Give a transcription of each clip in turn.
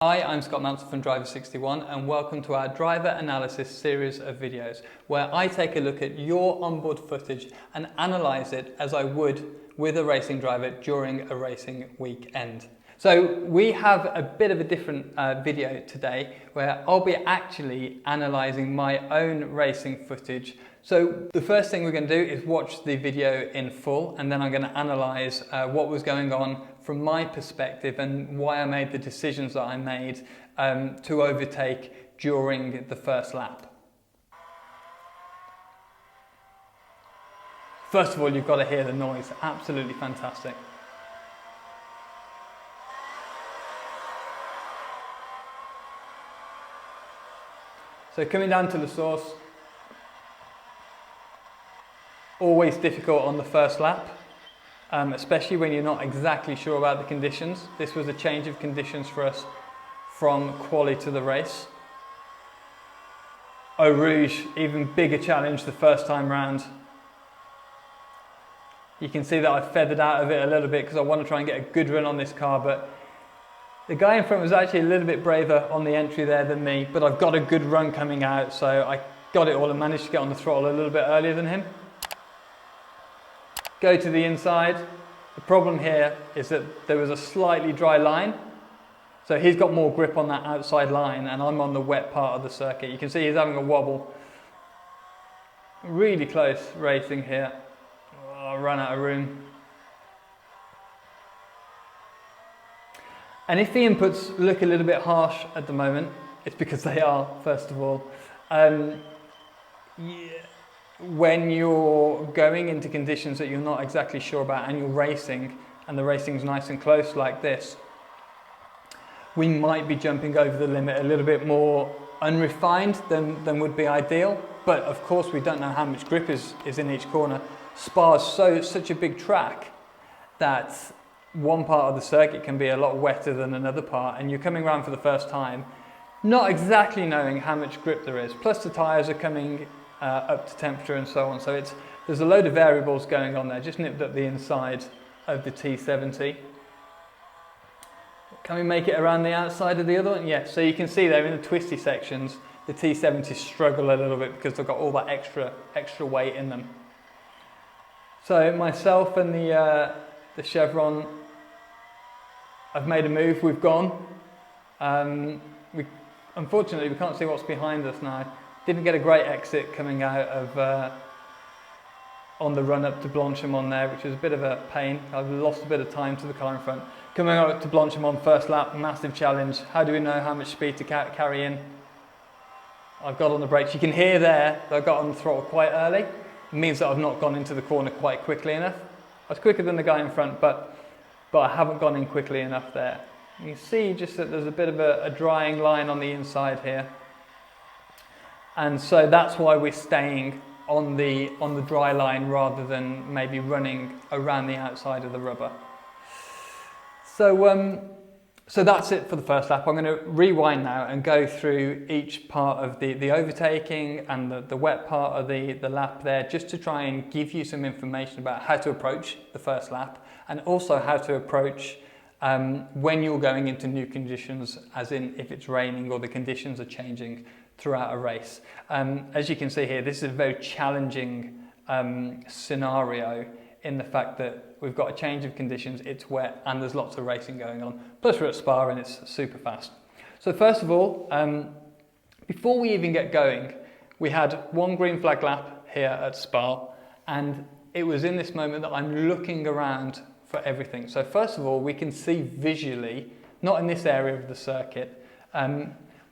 Hi, I'm Scott Manson from Driver61 and welcome to our driver analysis series of videos where I take a look at your onboard footage and analyse it as I would with a racing driver during a racing weekend. So we have a bit of a different video today where I'll be actually analysing my own racing footage. So the first thing we're going to do is watch the video in full, and then I'm going to analyse what was going on from my perspective and why I made the decisions that I made to overtake during the first lap. First of all, you've got to hear the noise, absolutely fantastic. So coming down to the source, always difficult on the first lap, especially when you're not exactly sure about the conditions. This was a change of conditions for us from quali to the race. Eau Rouge, even bigger challenge the first time round. You can see that I feathered out of it a little bit because I want to try and get a good run on this car, but the guy in front was actually a little bit braver on the entry there than me, but I've got a good run coming out, so I got it all and managed to get on the throttle a little bit earlier than him. Go to the inside. The problem here is that there was a slightly dry line, so he's got more grip on that outside line and I'm on the wet part of the circuit. You can see he's having a wobble. Really close racing here. Oh, I ran out of room. And if the inputs look a little bit harsh at the moment, it's because they are, first of all. When you're going into conditions that you're not exactly sure about and you're racing, and the racing's nice and close like this, we might be jumping over the limit a little bit more unrefined than would be ideal. But of course we don't know how much grip is in each corner. Spa is such a big track that one part of the circuit can be a lot wetter than another part, and you're coming around for the first time not exactly knowing how much grip there is. Plus the tyres are coming up to temperature and so on, so there's a load of variables going on there. Just nipped up the inside of the T70. Can we make it around the outside of the other one? Yes, so you can see there in the twisty sections the T70s struggle a little bit because they've got all that extra weight in them. So myself and the Chevron, I've made a move, we've gone. Unfortunately we can't see what's behind us now. Didn't get a great exit coming out of on the run up to Blanchimont there, which was a bit of a pain. I've lost a bit of time to the car in front. Coming out to Blanchimont first lap, massive challenge. How do we know how much speed to carry in? I've got on the brakes. You can hear there that I got on the throttle quite early. It means that I've not gone into the corner quite quickly enough. I was quicker than the guy in front, but I haven't gone in quickly enough there. You see just that there's a bit of a drying line on the inside here. And so that's why we're staying on the dry line rather than maybe running around the outside of the rubber. So that's it for the first lap. I'm going to rewind now and go through each part of the overtaking and the wet part of the lap there, just to try and give you some information about how to approach the first lap, and also how to approach when you're going into new conditions, as in if it's raining or the conditions are changing throughout a race. As you can see here, this is a very challenging scenario in the fact that we've got a change of conditions, it's wet and there's lots of racing going on. Plus we're at Spa and it's super fast. So first of all, before we even get going, we had one green flag lap here at Spa, and it was in this moment that I'm looking around for everything. So first of all, we can see visually, not in this area of the circuit,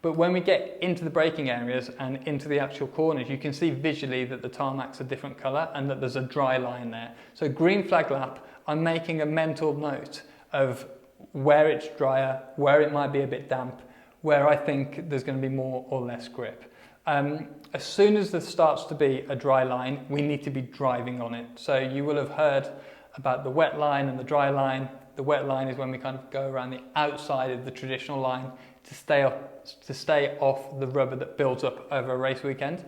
but when we get into the braking areas and into the actual corners, you can see visually that the tarmac's a different colour and that there's a dry line there. So green flag lap, I'm making a mental note of where it's drier, where it might be a bit damp, where I think there's going to be more or less grip. As soon as there starts to be a dry line, we need to be driving on it. So you will have heard about the wet line and the dry line. The wet line is when we kind of go around the outside of the traditional line to stay off the rubber that builds up over a race weekend.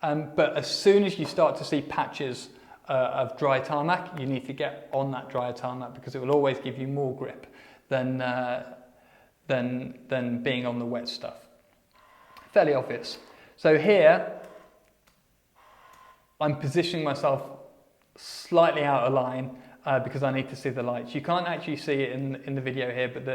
But as soon as you start to see patches of dry tarmac, you need to get on that dry tarmac because it will always give you more grip than than being on the wet stuff. Fairly obvious. So here, I'm positioning myself slightly out of line because I need to see the lights. You can't actually see it in the video here, but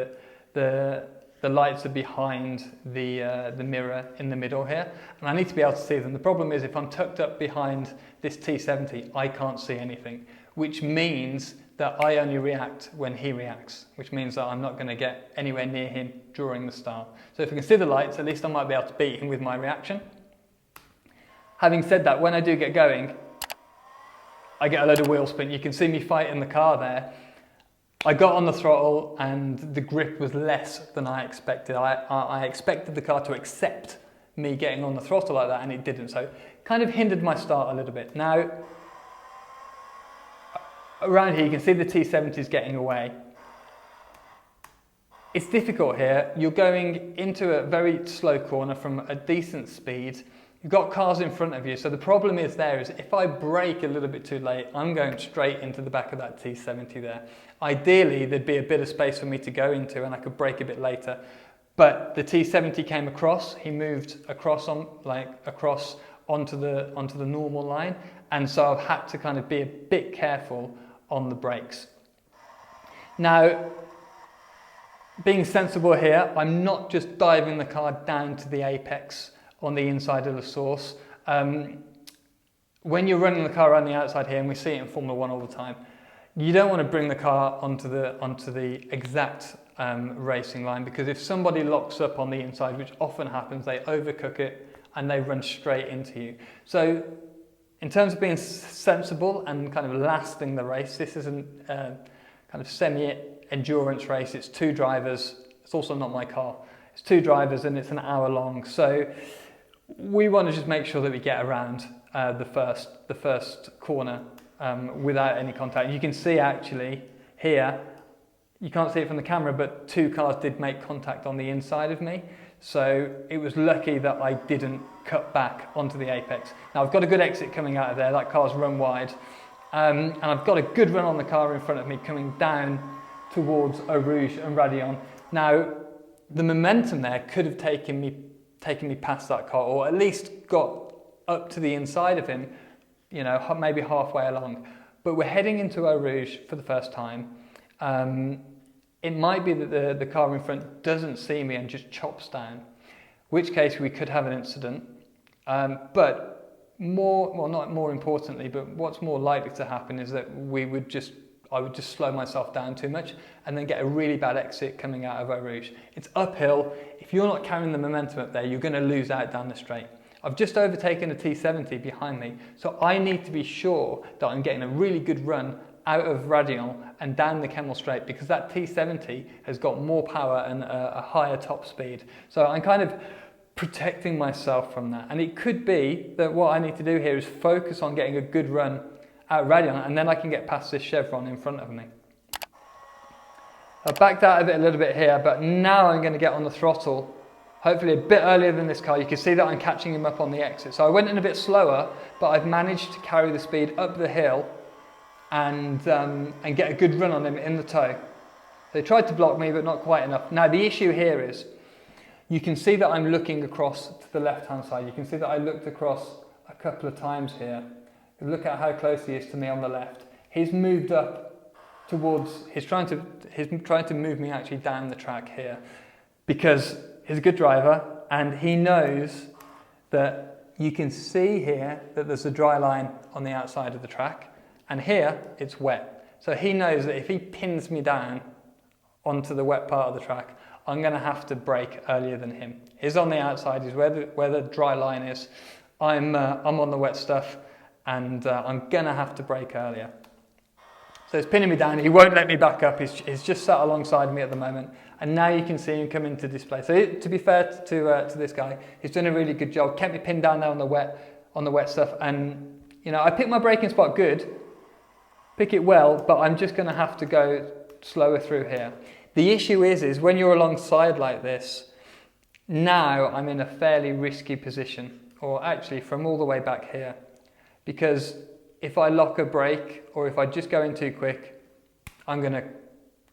the lights are behind the mirror in the middle here, and I need to be able to see them. The problem is if I'm tucked up behind this T70, I can't see anything, which means that I only react when he reacts, which means that I'm not going to get anywhere near him during the start. So if I can see the lights, at least I might be able to beat him with my reaction. Having said that, when I do get going, I get a load of wheel spin. You can see me fighting the car there. I got on the throttle and the grip was less than I expected. I expected the car to accept me getting on the throttle like that, and it didn't. So it kind of hindered my start a little bit. Now, around here you can see the T70 is getting away. It's difficult here. You're going into a very slow corner from a decent speed. You've got cars in front of you, so the problem is if I brake a little bit too late, I'm going straight into the back of that T70 there. Ideally, there'd be a bit of space for me to go into and I could brake a bit later. But the T70 came across, he moved across onto the normal line, and so I've had to kind of be a bit careful on the brakes. Now, being sensible here, I'm not just diving the car down to the apex on the inside of the source. When you're running the car around the outside here, and we see it in Formula 1 all the time, you don't want to bring the car onto the exact racing line, because if somebody locks up on the inside, which often happens, they overcook it and they run straight into you. So in terms of being sensible and kind of lasting the race, this isn't kind of semi-endurance race. It's two drivers. It's also not my car. It's two drivers and it's an hour long. So we want to just make sure that we get around the first corner without any contact. You can see actually here, you can't see it from the camera, but two cars did make contact on the inside of me. So it was lucky that I didn't cut back onto the apex. Now I've got a good exit coming out of there. That car's run wide. And I've got a good run on the car in front of me coming down towards Eau Rouge and Raidillon. Now, the momentum there could have taken me past that car, or at least got up to the inside of him, you know, maybe halfway along. But we're heading into Eau Rouge for the first time. It might be that the car in front doesn't see me and just chops down, which case we could have an incident. But not more importantly, but what's more likely to happen is that I would just slow myself down too much and then get a really bad exit coming out of Eau Rouge. It's uphill. If you're not carrying the momentum up there, you're going to lose out down the straight. I've just overtaken a T70 behind me, so I need to be sure that I'm getting a really good run out of Raidillon and down the Kemmel Straight, because that T70 has got more power and a higher top speed. So I'm kind of protecting myself from that. And it could be that what I need to do here is focus on getting a good run out of Raidillon, and then I can get past this chevron in front of me. I backed out of it a little bit here, but now I'm going to get on the throttle, hopefully a bit earlier than this car. You can see that I'm catching him up on the exit. So I went in a bit slower, but I've managed to carry the speed up the hill and get a good run on him in the toe. They tried to block me, but not quite enough. Now the issue here is, you can see that I'm looking across to the left-hand side. You can see that I looked across a couple of times here. Look at how close he is to me on the left. He's moved up towards, he's trying to move me actually down the track here, because he's a good driver and he knows that you can see here that there's a dry line on the outside of the track, and here it's wet. So he knows that if he pins me down onto the wet part of the track, I'm going to have to brake earlier than him. He's on the outside, he's where the dry line is. I'm on the wet stuff, and I'm going to have to brake earlier. So he's pinning me down, he won't let me back up, he's just sat alongside me at the moment, and now you can see him come into display. So to be fair to this guy, he's done a really good job, kept me pinned down there on the wet stuff, and you know, I picked my braking spot good, pick it well, but I'm just going to have to go slower through here. The issue is when you're alongside like this, now I'm in a fairly risky position, or actually from all the way back here, because if I lock a brake or if I just go in too quick, I'm going to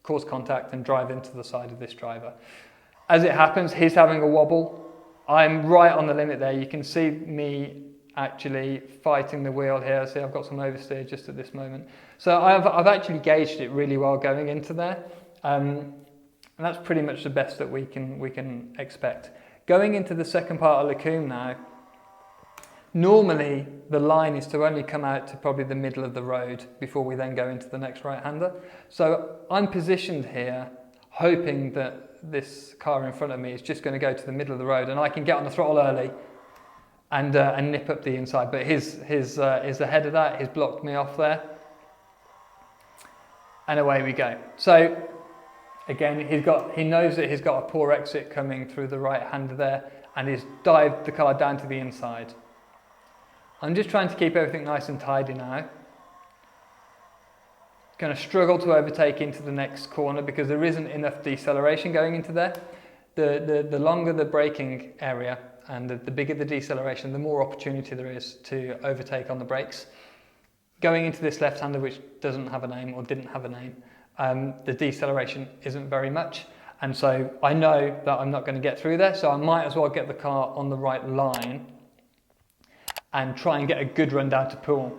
cause contact and drive into the side of this driver. As it happens, he's having a wobble. I'm right on the limit there. You can see me actually fighting the wheel here. See, I've got some oversteer just at this moment. So I've actually gauged it really well going into there. And that's pretty much the best that we can expect. Going into the second part of Lacombe now, normally the line is to only come out to probably the middle of the road before we then go into the next right-hander. So I'm positioned here hoping that this car in front of me is just going to go to the middle of the road and I can get on the throttle early and nip up the inside. But his ahead of that, he's blocked me off there. And away we go. So again, he knows that he's got a poor exit coming through the right-hander there and he's dived the car down to the inside. I'm just trying to keep everything nice and tidy now. Going to struggle to overtake into the next corner because there isn't enough deceleration going into there. The longer the braking area and the bigger the deceleration, the more opportunity there is to overtake on the brakes. Going into this left-hander, which doesn't have a name or didn't have a name, the deceleration isn't very much. And so I know that I'm not going to get through there, so I might as well get the car on the right line and try and get a good run down to Pool,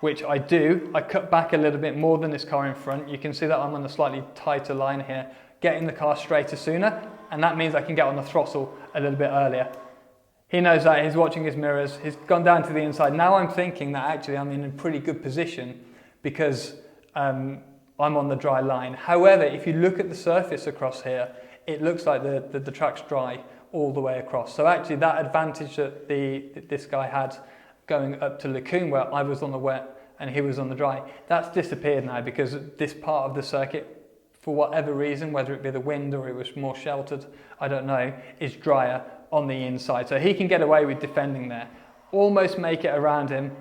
which I do. I cut back a little bit more than this car in front. You can see that I'm on a slightly tighter line here, getting the car straighter sooner, and that means I can get on the throttle a little bit earlier. He knows that, he's watching his mirrors, he's gone down to the inside. Now I'm thinking that actually I'm in a pretty good position because I'm on the dry line. However, if you look at the surface across here, it looks like the track's dry all the way across. So actually that advantage that this guy had going up to Lacombe, where I was on the wet and he was on the dry, that's disappeared now because this part of the circuit, for whatever reason, whether it be the wind or it was more sheltered, I don't know, is drier on the inside. So he can get away with defending there, almost make it around him,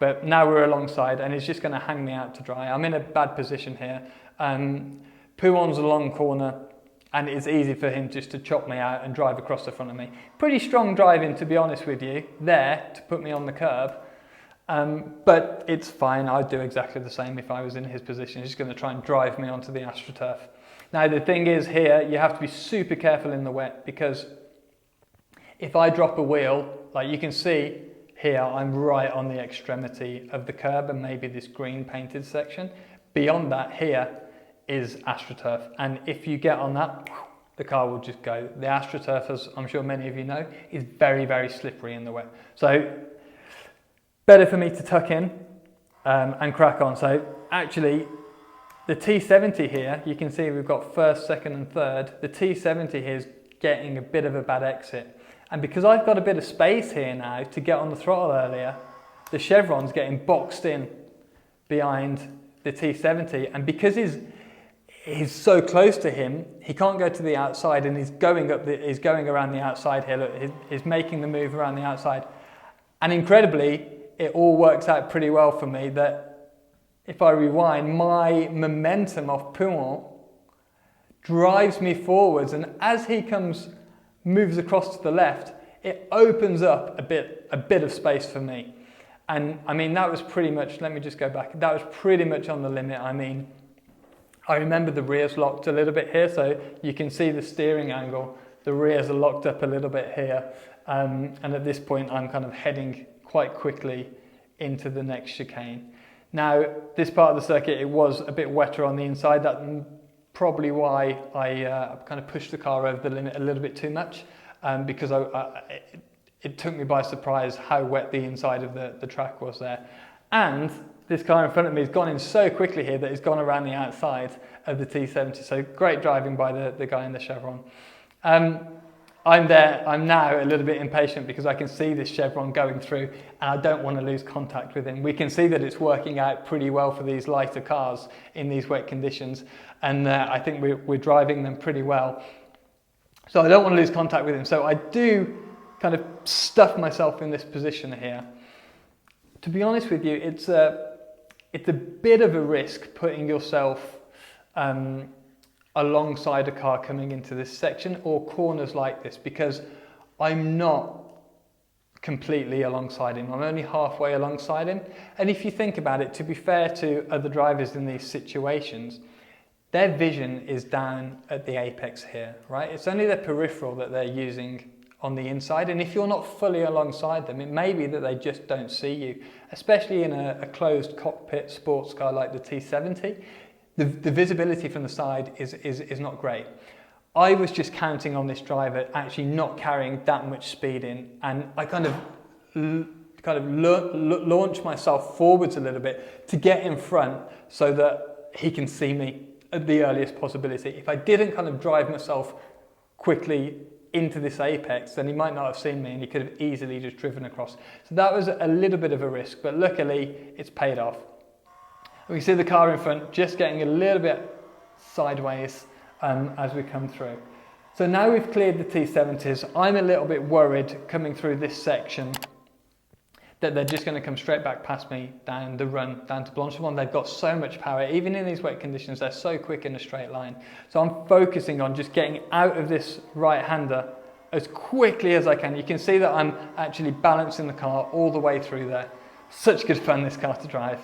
but now we're alongside and he's just going to hang me out to dry. I'm in a bad position here. Pouon's a long corner and it's easy for him just to chop me out and drive across the front of me. Pretty strong driving, to be honest with you, there to put me on the curb. But it's fine, I'd do exactly the same if I was in his position. He's just going to try and drive me onto the AstroTurf. Now the thing is here, you have to be super careful in the wet because if I drop a wheel, like you can see here, I'm right on the extremity of the curb and maybe this green painted section. Beyond that here is AstroTurf, and if you get on that, the car will just go. The AstroTurf, as I'm sure many of you know, is very, very slippery in the wet. So better for me to tuck in and crack on. So actually the T70 here, you can see we've got first, second and third. The T70 here is getting a bit of a bad exit. And because I've got a bit of space here now to get on the throttle earlier, the Chevron's getting boxed in behind the T70. And because he's so close to him, he can't go to the outside and he's going around the outside here. Look, he's making the move around the outside. And incredibly, it all works out pretty well for me that if I rewind, my momentum off Pouon drives me forwards, and as he moves across to the left, it opens up a bit of space for me. And I mean, that was pretty much, let me just go back, that was pretty much on the limit. I mean, I remember the rears locked a little bit here, so you can see the steering angle. The rears are locked up a little bit here. And at this point, I'm kind of heading quite quickly into the next chicane. Now, this part of the circuit, it was a bit wetter on the inside. That's probably why I kind of pushed the car over the limit a little bit too much, because it took me by surprise how wet the inside of the track was there. And this car in front of me has gone in so quickly here that it's gone around the outside of the T70. So great driving by the guy in the Chevron. I'm now a little bit impatient because I can see this Chevron going through and I don't want to lose contact with him. We can see that it's working out pretty well for these lighter cars in these wet conditions, and I think we're driving them pretty well. So I don't want to lose contact with him. So I do kind of stuff myself in this position here. To be honest with you, it's a bit of a risk putting yourself alongside a car coming into this section or corners like this, because I'm not completely alongside him. I'm only halfway alongside him. And if you think about it, to be fair to other drivers in these situations, their vision is down at the apex here, right? It's only their peripheral that they're using on the inside, and if you're not fully alongside them, it may be that they just don't see you, especially in a closed cockpit sports car like the T70. The visibility from the side is not great. I was just counting on this driver actually not carrying that much speed in, and I kind of launch myself forwards a little bit to get in front so that he can see me at the earliest possibility. If I didn't kind of drive myself quickly into this apex, then he might not have seen me and he could have easily just driven across. So that was a little bit of a risk, but luckily it's paid off. We can see the car in front just getting a little bit sideways as we come through. So now we've cleared the T70s, I'm a little bit worried coming through this section that they're just going to come straight back past me down the run, down to Blanchimont. They've got so much power, even in these wet conditions, they're so quick in a straight line. So I'm focusing on just getting out of this right-hander as quickly as I can. You can see that I'm actually balancing the car all the way through there. Such good fun, this car to drive.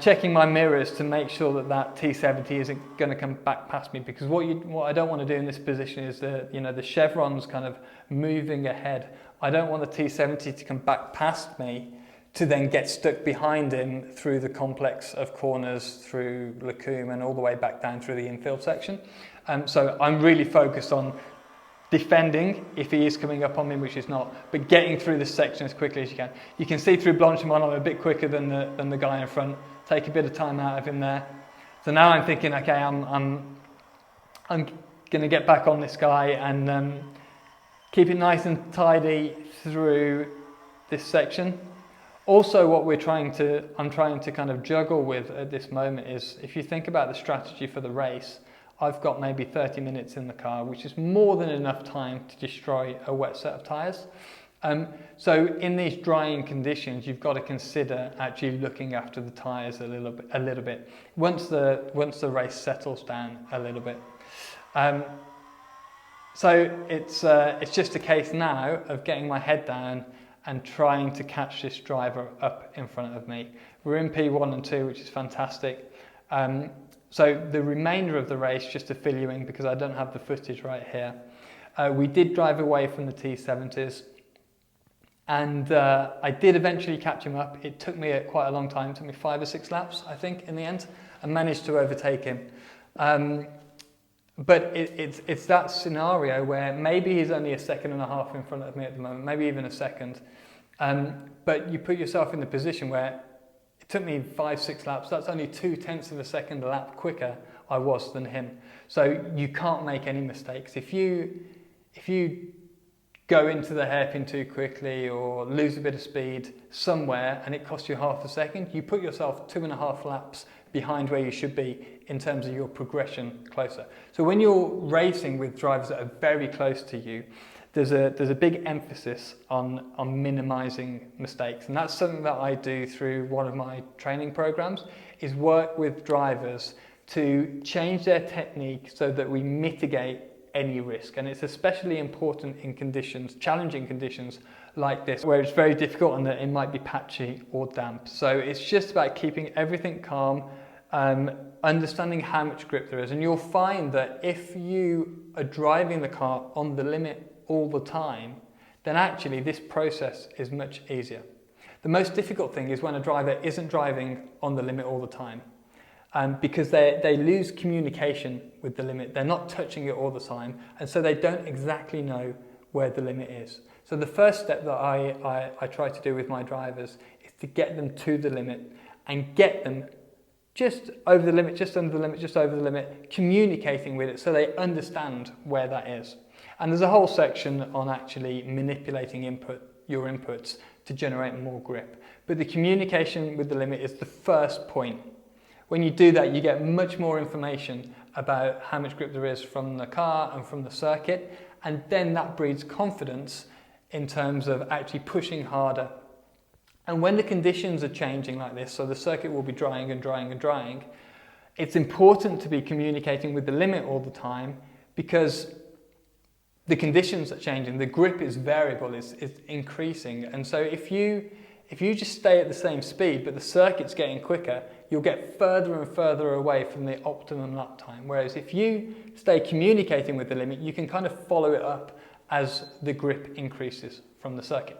Checking my mirrors to make sure that that T70 isn't going to come back past me, because what I don't want to do in this position is the chevrons kind of moving ahead. I don't want the T70 to come back past me to then get stuck behind him through the complex of corners, through Lacombe and all the way back down through the infield section. So I'm really focused on defending if he is coming up on me, which is not, but getting through this section as quickly as you can. You can see through Blanchimont I'm a bit quicker than the guy in front. Take a bit of time out of him there. So now I'm thinking, okay, I'm going to get back on this guy and keep it nice and tidy through this section. Also, what I'm trying to kind of juggle with at this moment is, if you think about the strategy for the race, I've got maybe 30 minutes in the car, which is more than enough time to destroy a wet set of tyres. So in these drying conditions, you've got to consider actually looking after the tyres a little bit once the race settles down a little bit. So it's just a case now of getting my head down and trying to catch this driver up in front of me. We're in P1 and 2, which is fantastic. So the remainder of the race, just to fill you in because I don't have the footage right here, we did drive away from the T70s. And I did eventually catch him up. It took me quite a long time. It took me 5 or 6 laps, I think, in the end. I managed to overtake him. But it's that scenario where maybe he's only a second and a half in front of me at the moment, maybe even a second. But you put yourself in the position where it took me 5, 6 laps. That's only 0.2 of a second a lap quicker I was than him. So you can't make any mistakes. If you go into the hairpin too quickly or lose a bit of speed somewhere and it costs you half a second, you put yourself 2.5 laps behind where you should be in terms of your progression closer. So when you're racing with drivers that are very close to you, there's a big emphasis on minimizing mistakes. And that's something that I do through one of my training programs, is work with drivers to change their technique so that we mitigate any risk. And it's especially important in challenging conditions like this, where it's very difficult and that it might be patchy or damp. So it's just about keeping everything calm, understanding how much grip there is. And you'll find that if you are driving the car on the limit all the time, then actually this process is much easier. The most difficult thing is when a driver isn't driving on the limit all the time. Because they lose communication with the limit. They're not touching it all the time, and so they don't exactly know where the limit is. So the first step that I try to do with my drivers is to get them to the limit and get them just over the limit, just under the limit, just over the limit, communicating with it so they understand where that is. And there's a whole section on actually manipulating your inputs to generate more grip. But the communication with the limit is the first point. When you do that, you get much more information about how much grip there is from the car and from the circuit, and then that breeds confidence in terms of actually pushing harder. And when the conditions are changing like this, so the circuit will be drying and drying and drying, it's important to be communicating with the limit all the time, because the conditions are changing, the grip is variable, it's increasing. And so if you If you just stay at the same speed, but the circuit's getting quicker, you'll get further and further away from the optimum lap time. Whereas if you stay communicating with the limit, you can kind of follow it up as the grip increases from the circuit.